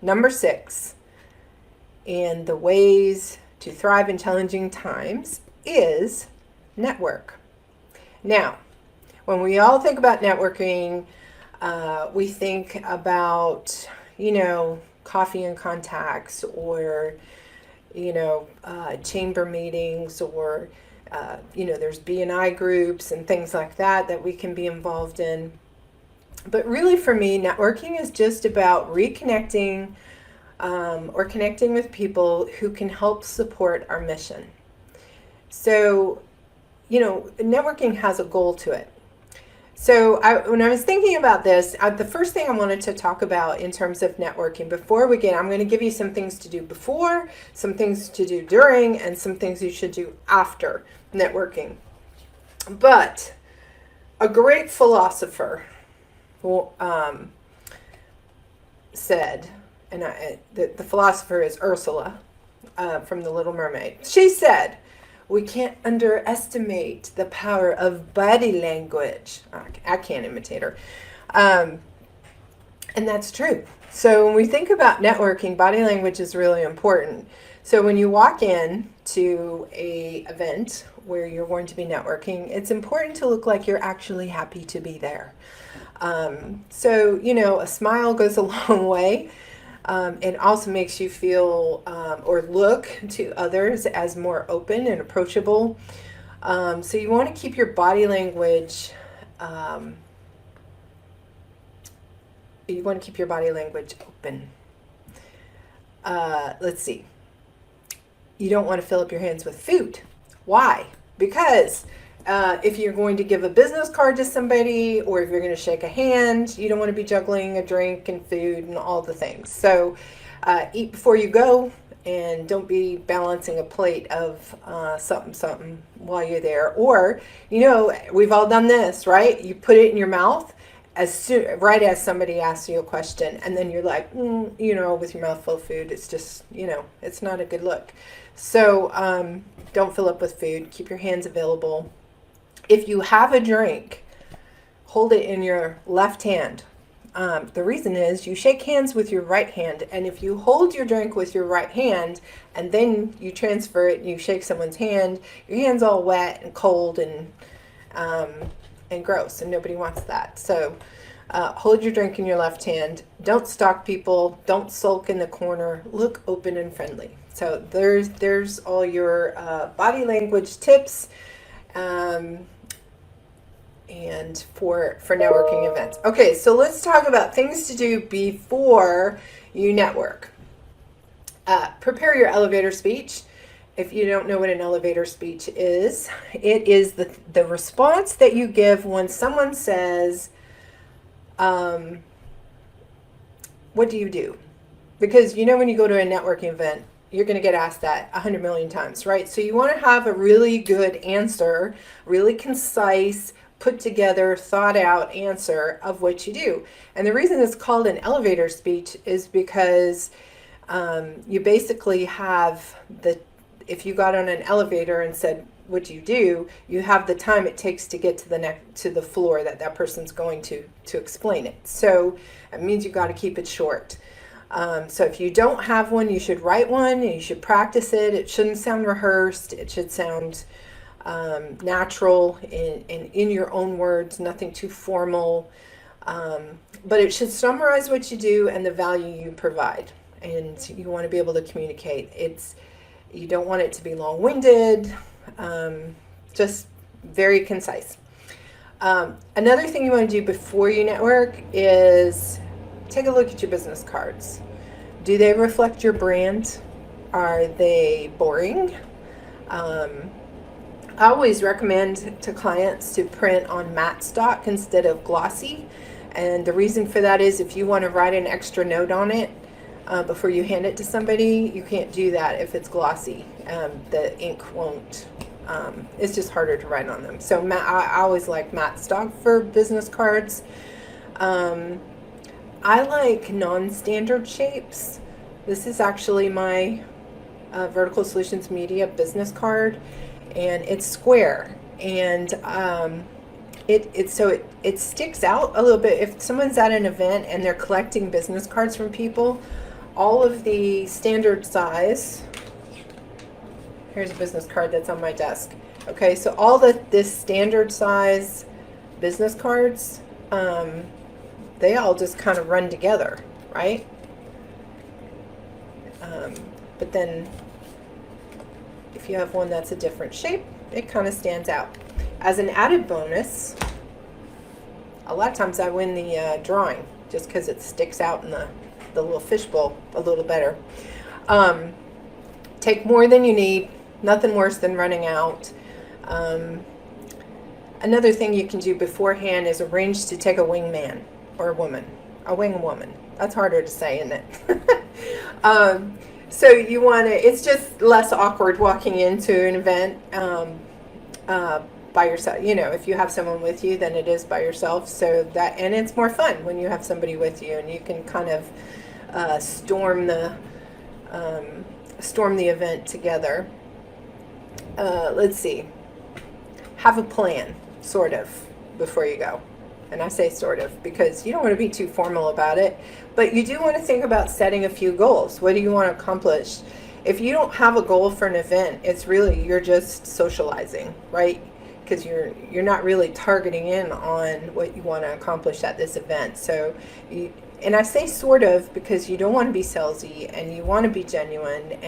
Number 6 in the ways to thrive in challenging times is network. Now, when we all think about networking, we think about, coffee and contacts, or, chamber meetings, or, there's BNI groups and things like that we can be involved in. But really, for me, networking is just about reconnecting or connecting with people who can help support our mission. So, networking has a goal to it. So when I was thinking about this, the first thing I wanted to talk about in terms of networking, before we get, I'm going to give you some things to do before, some things to do during, and some things you should do after networking. But a great philosopher said, and the philosopher is Ursula from The Little Mermaid. She said, "We can't underestimate the power of body language." I can't imitate her. And that's true. So when we think about networking, body language is really important. So when you walk in to a event where you're going to be networking, it's important to look like you're actually happy to be there. So, a smile goes a long way. It also makes you feel or look to others as more open and approachable. So you want to keep your body language. Open. Let's see. You don't want to fill up your hands with food. Why? Because if you're going to give a business card to somebody, or if you're going to shake a hand, you don't want to be juggling a drink and food and all the things. So eat before you go, and don't be balancing a plate of something while you're there. Or, we've all done this, right? You put it in your mouth right as somebody asks you a question, and then you're like, with your mouth full of food. It's just, it's not a good look. So don't fill up with food. Keep your hands available. If you have a drink, hold it in your left hand. The reason is you shake hands with your right hand, and if you hold your drink with your right hand and then you transfer it and you shake someone's hand, your hand's all wet and cold and gross, and nobody wants that. So hold your drink in your left hand. Don't stalk people. Don't sulk in the corner. Look open and friendly. So there's all your body language tips. And for networking events. Okay, so let's talk about things to do before you network. Prepare your elevator speech. If you don't know what an elevator speech is, it is the response that you give when someone says, what do you do? Because when you go to a networking event, you're going to get asked that 100 million times, right? So you want to have a really good answer, really concise, put together, thought out answer of what you do. And the reason it's called an elevator speech is because you basically have if you got on an elevator and said, what do you do? You have the time it takes to get to the floor that person's going to explain it. So it means you got to keep it short. So if you don't have one, you should write one, and you should practice it. It shouldn't sound rehearsed. It should sound natural in your own words, nothing too formal. But it should summarize what you do and the value you provide. And you want to be able to communicate. You don't want it to be long-winded, just very concise. Another thing you want to do before you network is take a look at your business cards. Do they reflect your brand? Are they boring? I always recommend to clients to print on matte stock instead of glossy. And the reason for that is if you want to write an extra note on it before you hand it to somebody, you can't do that if it's glossy. The ink won't, it's just harder to write on them. So I always like matte stock for business cards. I like non-standard shapes. This is actually my Vertical Solutions Media business card. And it's square, and it sticks out a little bit. If someone's at an event and they're collecting business cards from people, all of the standard size. Here's a business card that's on my desk. Okay, so all this standard size business cards, they all just kind of run together, right? But then if you have one that's a different shape, it kind of stands out. As an added bonus, a lot of times I win the drawing just because it sticks out in the little fishbowl a little better. Take more than you need. Nothing worse than running out. Another thing you can do beforehand is arrange to take a wingman or a woman. A wing woman. That's harder to say, isn't it? So you want to, it's just less awkward walking into an event by yourself. You know, if you have someone with you, then it is by yourself. So that, and it's more fun when you have somebody with you and you can kind of storm the event together. Let's see. Have a plan, sort of, before you go. And I say sort of because you don't want to be too formal about it, but you do want to think about setting a few goals. What do you want to accomplish? If you don't have a goal for an event, it's really, you're just socializing, right? Because you're not really targeting in on what you want to accomplish at this event. So, and I say sort of because you don't want to be salesy and you want to be genuine,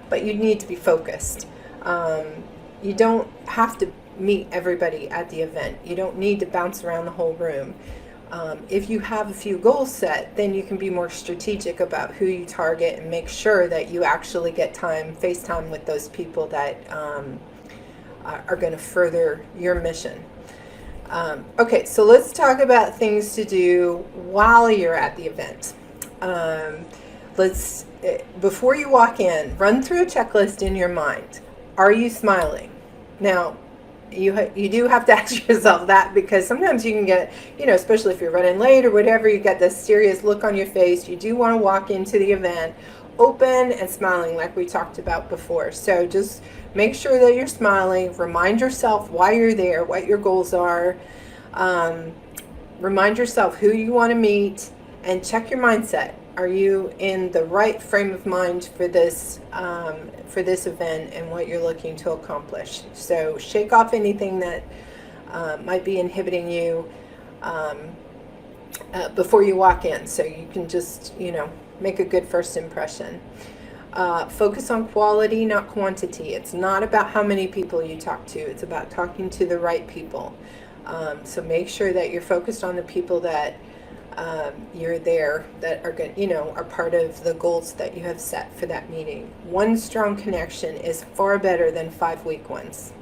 but you need to be focused. You don't have to meet everybody at the event. You don't need to bounce around the whole room. If you have a few goals set, then you can be more strategic about who you target and make sure that you actually get face time with those people that are going to further your mission. Okay, so let's talk about things to do while you're at the event. Before you walk in, run through a checklist in your mind. Are you smiling? Now, you do have to ask yourself that because sometimes you can get, especially if you're running late or whatever, you get this serious look on your face. You do want to walk into the event open and smiling like we talked about before. So just make sure that you're smiling. Remind yourself why you're there, what your goals are. Remind yourself who you want to meet and check your mindset. Are you in the right frame of mind for this event and what you're looking to accomplish? So shake off anything that might be inhibiting you before you walk in, so you can just make a good first impression. Focus on quality, not quantity. It's not about how many people you talk to. It's about talking to the right people. So make sure that you're focused on the people that you're there, that are good, are part of the goals that you have set for that meeting. One strong connection is far better than 5 weak ones,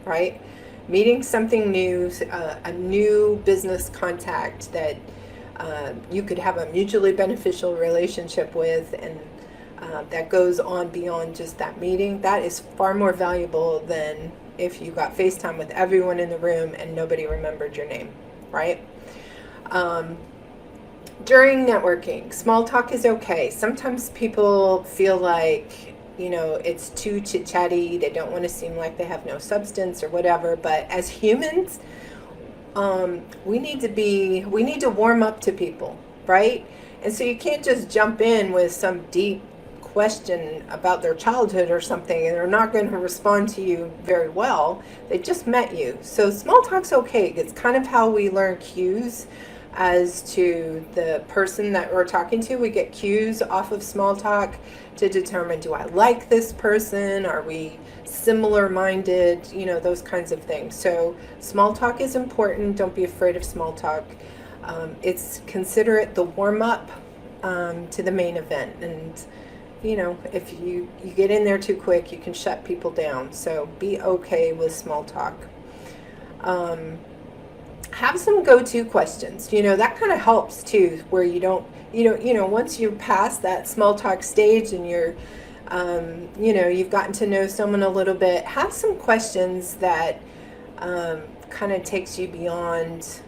right? Meeting something new, a new business contact that you could have a mutually beneficial relationship with, and that goes on beyond just that meeting. That is far more valuable than if you got FaceTime with everyone in the room and nobody remembered your name, right? During networking, small talk is okay. Sometimes people feel like, it's too chit-chatty. They don't want to seem like they have no substance or whatever. But as humans, we need to warm up to people, right? And so you can't just jump in with some deep question about their childhood or something, and they're not going to respond to you very well. They just met you. So small talk's okay. It's kind of how we learn cues as to the person that we're talking to. We get cues off of small talk to determine, do I like this person? Are we similar minded? Those kinds of things. So small talk is important. Don't be afraid of small talk. Consider it the warm up to the main event. And if you get in there too quick, you can shut people down. So be okay with small talk. Have some go-to questions. That kind of helps too, where you don't, once you're past that small talk stage and you're, you've gotten to know someone a little bit, have some questions that kind of takes you beyond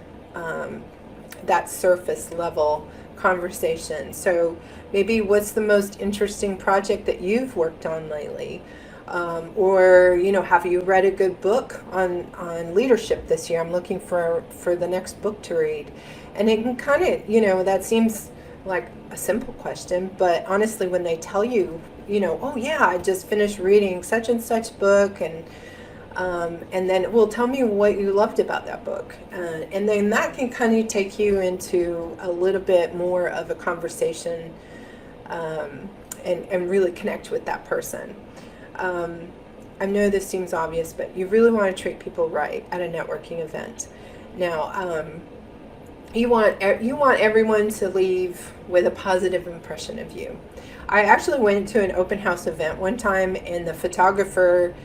that surface level conversation. So maybe, what's the most interesting project that you've worked on lately? Or have you read a good book on leadership this year? I'm looking for the next book to read. And it can kind of, that seems like a simple question, but honestly, when they tell you, oh yeah, I just finished reading such and such book, and then, well, tell me what you loved about that book, and then that can kind of take you into a little bit more of a conversation, and really connect with that person. I know this seems obvious, but you really want to treat people right at a networking event. Now, you want everyone to leave with a positive impression of you. I actually went to an open house event one time, and the photographer,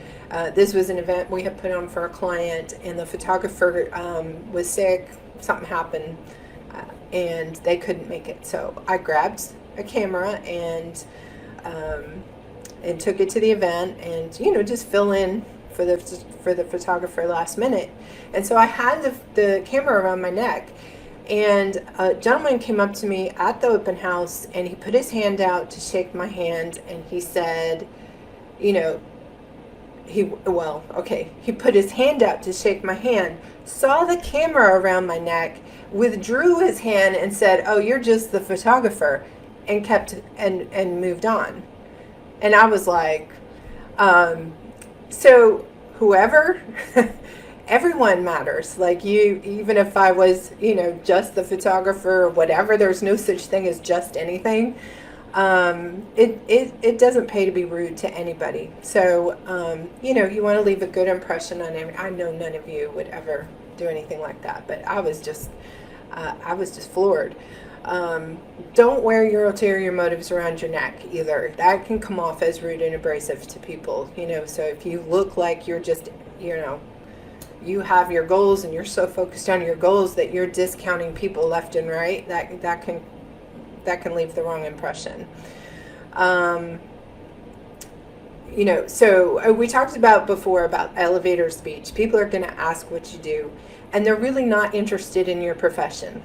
this was an event we had put on for a client, and the photographer was sick, something happened, and they couldn't make it. So I grabbed a camera and took it to the event, and just fill in for the photographer last minute. And so I had the camera around my neck, and a gentleman came up to me at the open house, and he put his hand out to shake my hand, and he said, he put his hand out to shake my hand, saw the camera around my neck, withdrew his hand and said, "Oh, you're just the photographer," and kept and moved on. And I was like, so whoever, everyone matters. Like, even if I was, just the photographer or whatever, there's no such thing as just anything. It doesn't pay to be rude to anybody. So, you want to leave a good impression on everyone. I know none of you would ever do anything like that, but I was just floored. Don't wear your ulterior motives around your neck either. That can come off as rude and abrasive to people, so if you look like you're just, you have your goals and you're so focused on your goals that you're discounting people left and right, that can leave the wrong impression. So we talked about before about elevator speech. People are going to ask what you do, and they're really not interested in your profession.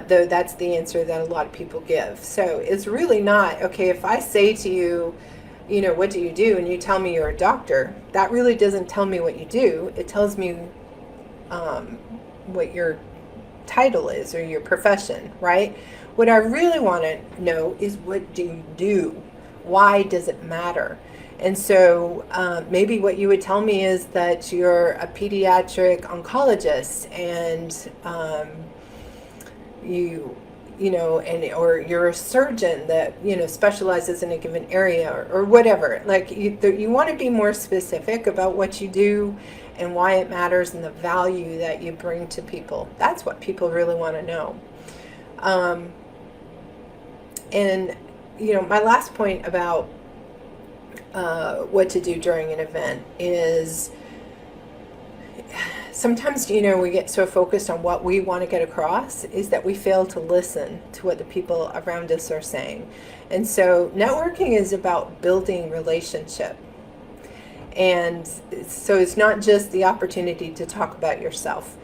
Though that's the answer that a lot of people give. So it's really not, okay, if I say to you, what do you do? And you tell me you're a doctor, that really doesn't tell me what you do. It tells me what your title is or your profession, right? What I really want to know is, what do you do? Why does it matter? And so maybe what you would tell me is that you're a pediatric oncologist, and or you're a surgeon that specializes in a given area, or whatever. Like, you want to be more specific about what you do and why it matters and the value that you bring to people. That's what people really want to know. And my last point about what to do during an event is, sometimes, we get so focused on what we want to get across, is that we fail to listen to what the people around us are saying. And so networking is about building relationship. And so it's not just the opportunity to talk about yourself.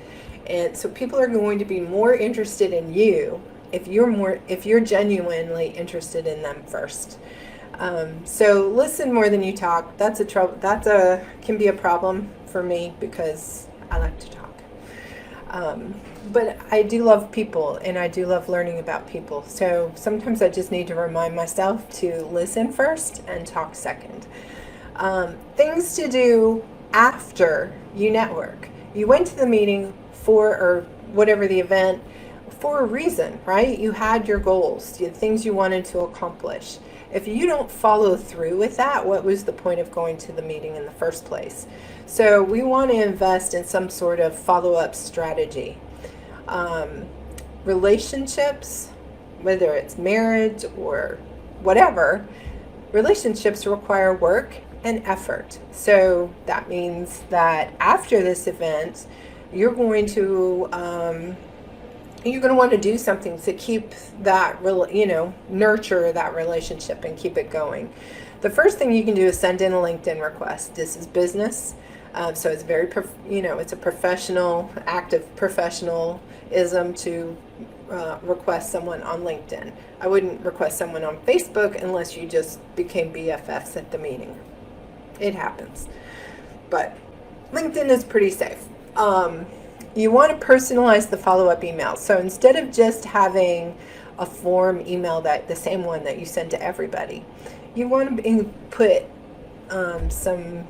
And so people are going to be more interested in you if you're genuinely interested in them first. So listen more than you talk. That's can be a problem for me, because I like to talk. But I do love people, and I do love learning about people. So sometimes I just need to remind myself to listen first and talk second. Things to do after you network. You went to the meeting or whatever the event, for a reason, right? You had your goals, the things you wanted to accomplish. If you don't follow through with that, what was the point of going to the meeting in the first place? So we want to invest in some sort of follow-up strategy. Relationships, whether it's marriage or whatever, relationships require work and effort. So that means that after this event, you're going to want to do something to keep that, nurture that relationship and keep it going. The first thing you can do is send in a LinkedIn request. This is business, so it's very, it's a professional, active professionalism to request someone on LinkedIn. I wouldn't request someone on Facebook unless you just became BFFs at the meeting. It happens, but LinkedIn is pretty safe. You want to personalize the follow-up email. So instead of just having a form email, that the same one that you send to everybody. You want to put some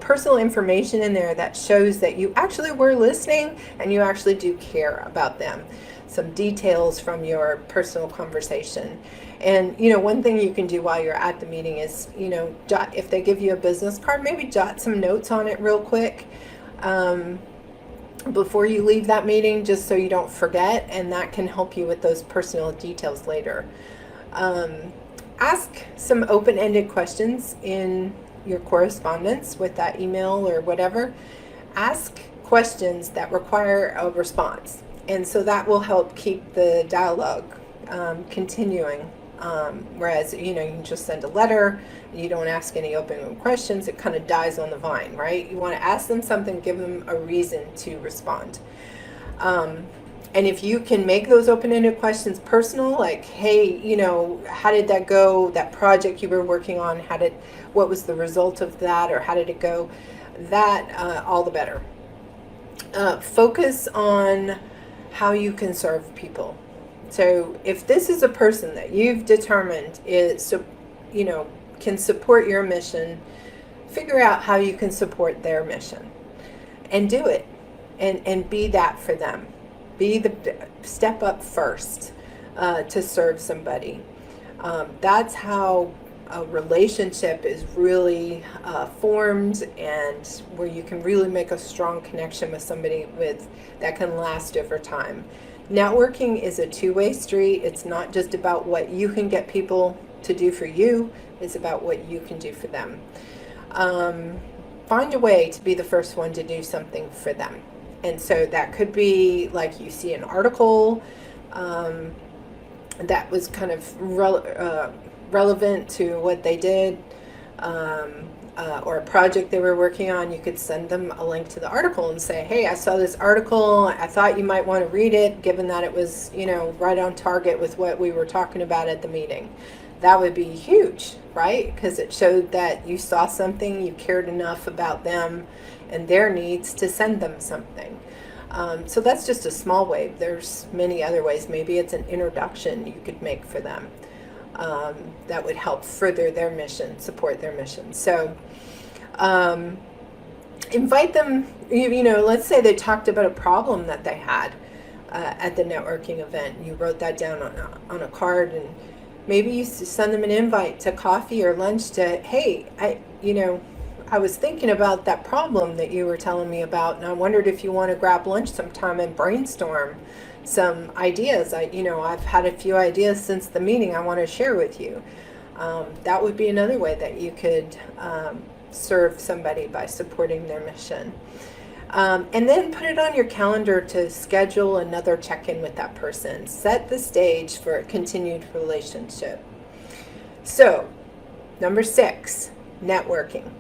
personal information in there that shows that you actually were listening and you actually do care about them. Some details from your personal conversation. And, one thing you can do while you're at the meeting is, if they give you a business card, maybe jot some notes on it real quick before you leave that meeting, just so you don't forget, and that can help you with those personal details later. Ask some open-ended questions in your correspondence with that email or whatever. Ask questions that require a response, and so that will help keep the dialogue continuing. Whereas you can just send a letter, you don't ask any open questions, it kind of dies on the vine, right? You want to ask them something, give them a reason to respond. And if you can make those open-ended questions personal, like, hey, how did that go? That project you were working on, what was the result of that, or how did it go? That, all the better. Focus on how you can serve people. So if this is a person that you've determined can support your mission, figure out how you can support their mission and do it, and be that for them. Be the step up first to serve somebody. That's how a relationship is really formed, and where you can really make a strong connection with somebody that can last over time. Networking is a two-way street. It's not just about what you can get people to do for you. It's about what you can do for them. Find a way to be the first one to do something for them. And so that could be like you see an article that was kind of relevant to what they did, or a project they were working on. You could send them a link to the article and say, hey, I saw this article. I thought you might want to read it, given that it was, right on target with what we were talking about at the meeting. That would be huge, right? Because it showed that you saw something, you cared enough about them and their needs to send them something. So that's just a small way. There's many other ways. Maybe it's an introduction you could make for them that would help further their mission, support their mission. So invite them, let's say they talked about a problem that they had at the networking event. You wrote that down on a card, and maybe you send them an invite to coffee or lunch to, hey, I was thinking about that problem that you were telling me about, and I wondered if you want to grab lunch sometime and brainstorm some ideas. I've had a few ideas since the meeting I want to share with you. That would be another way that you could serve somebody by supporting their mission. And then put it on your calendar to schedule another check-in with that person. Set the stage for a continued relationship. So, number 6, networking.